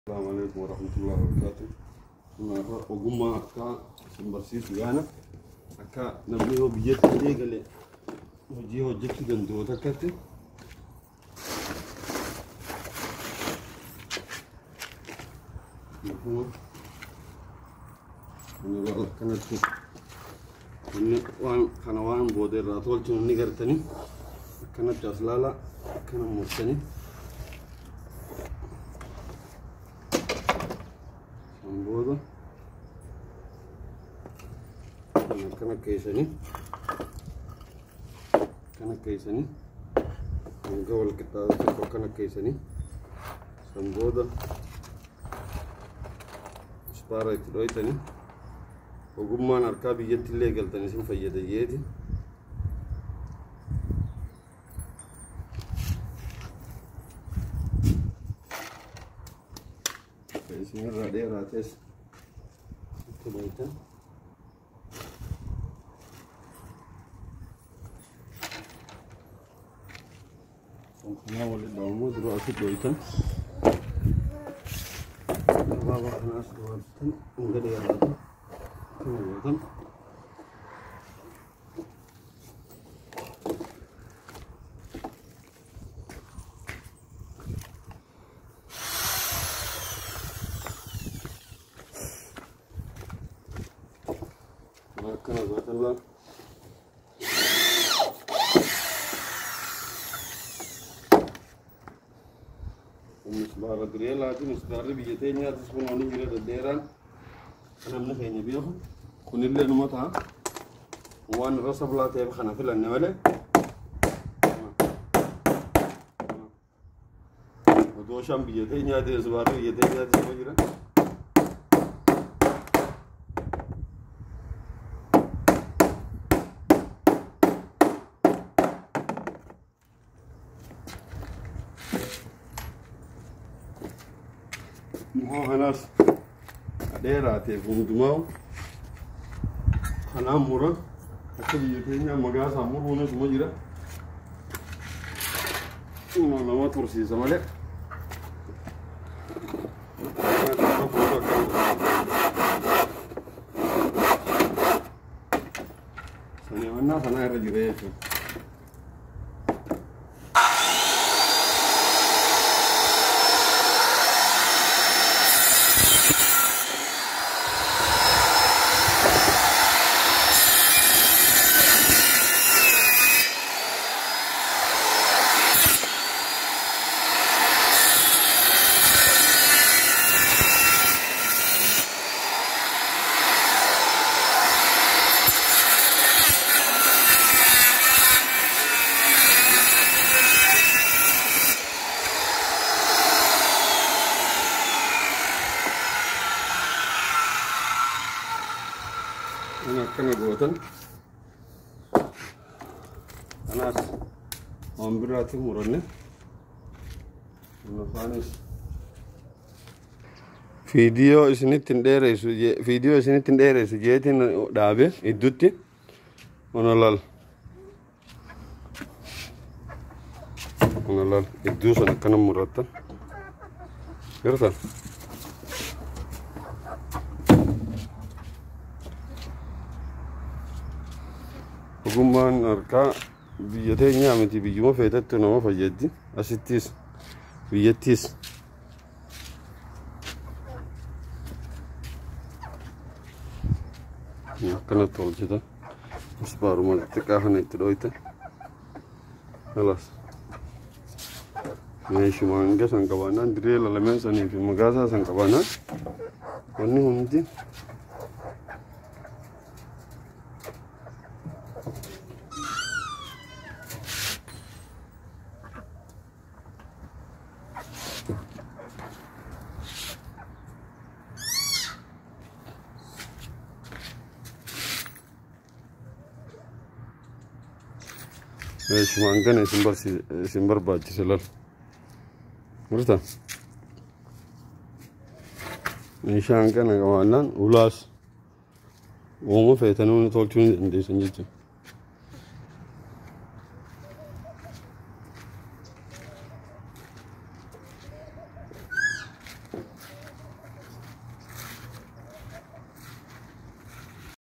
السلام عليكم ورحمة الله وبركاته. أنا أقوم أكا سمبرسيس وأنا أكا نبيه بيجت ليه قال وجيه وجهك جندو تكتي. أنا والله كانت وان كانوان بودر راتول توني قرتني كانت جسلالا كان مرتني. Sambodo kana kaysani gobol kitada kana kaysani sambodo spara itloitani ogumman arkabi yetti legaltani sin fayyada yeedi Ini radya rates itu baita Sonkana wale damu dulu asik baita Baba nas duatan enggak dia rata kemudian Kana batalla misbar grela ati misbar biyetenya tisbunoni gira deran anamna kaynya biyo kunille numata wan rasabla tayb khana filan nawale dosham biyetenya tisbar biyetenya tisbunira خلاص ديراتي فندماو خنا مورا اكيد يتينا مغاز امور ونس مجرا ما ما ترسي زمالك سنه انا رجعت أنا كنا جوتن أنا أمبراتي مرنة أنا فانيس فيديو إسني تندير سجيتين دابة إدوتي أنا لال إدوس أنا كنا مرتا كرتا Ogummaan harkaa biyya teenyaa miti biyyuma feetattu nama fayyaddi asittis biyyattis akkanatti tolchita misbaaruma xiqqaa kana itti dhoyta halas meeshuma hanga san qabaannaan diree lalameen sanii fi magaasaa san qabaannaan wanni hundi Shumaan kana isin barbaachise lal murta meeshaan kana qabaannaan ulaas uuma feetanuu tolchuu ni dandeessan jechuudha.